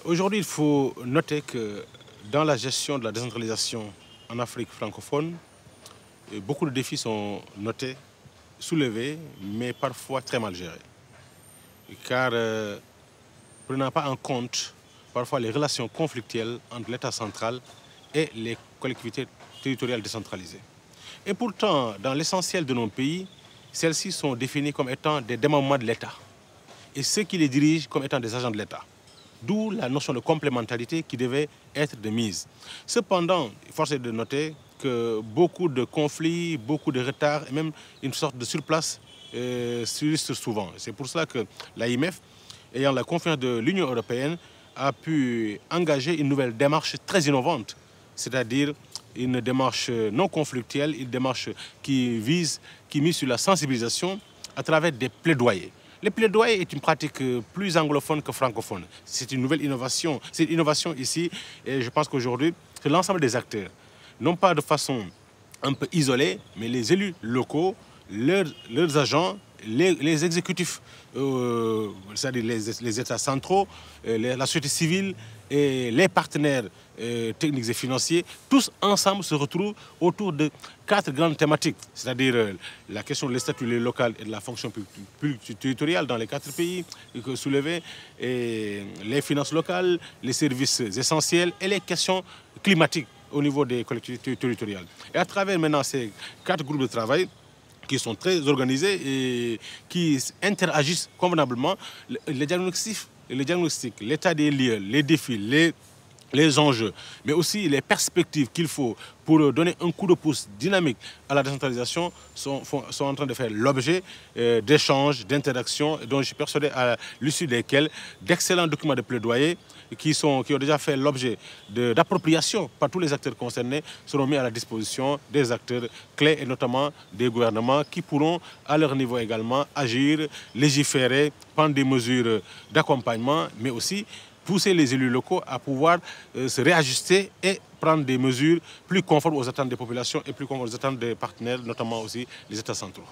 Aujourd'hui, il faut noter que dans la gestion de la décentralisation en Afrique francophone, beaucoup de défis sont notés, soulevés, mais parfois très mal gérés. Car prenant pas en compte parfois les relations conflictuelles entre l'État central et les collectivités territoriales décentralisées. Et pourtant, dans l'essentiel de nos pays, celles-ci sont définies comme étant des démembrements de l'État et ceux qui les dirigent comme étant des agents de l'État. D'où la notion de complémentarité qui devait être de mise. Cependant, force est de noter que beaucoup de conflits, beaucoup de retards et même une sorte de surplace s'illustrent souvent. C'est pour cela que l'AIMF, ayant la confiance de l'Union européenne, a pu engager une nouvelle démarche très innovante, c'est-à-dire une démarche non conflictuelle, une démarche qui mise sur la sensibilisation à travers des plaidoyers. Le plaidoyer est une pratique plus anglophone que francophone. C'est une nouvelle innovation. C'est une innovation ici et je pense qu'aujourd'hui, c'est l'ensemble des acteurs, non pas de façon un peu isolée, mais les élus locaux, leurs agents, les exécutifs, c'est-à-dire les États centraux, la société civile et les partenaires techniques et financiers, tous ensemble se retrouvent autour de 4 grandes thématiques, c'est-à-dire la question de statut local et de la fonction publique territoriale dans les 4 pays soulevés, et les finances locales, les services essentiels et les questions climatiques au niveau des collectivités territoriales. Et à travers maintenant ces 4 groupes de travail, qui sont très organisés et qui interagissent convenablement, les diagnostics, l'état des lieux, les défis, les enjeux, mais aussi les perspectives qu'il faut pour donner un coup de pouce dynamique à la décentralisation sont en train de faire l'objet d'échanges, d'interactions, dont je suis persuadé à l'issue desquels d'excellents documents de plaidoyer qui ont déjà fait l'objet d'appropriation par tous les acteurs concernés seront mis à la disposition des acteurs clés et notamment des gouvernements qui pourront à leur niveau également agir, légiférer, prendre des mesures d'accompagnement, mais aussi pousser les élus locaux à pouvoir se réajuster et prendre des mesures plus conformes aux attentes des populations et plus conformes aux attentes des partenaires, notamment aussi les États centraux.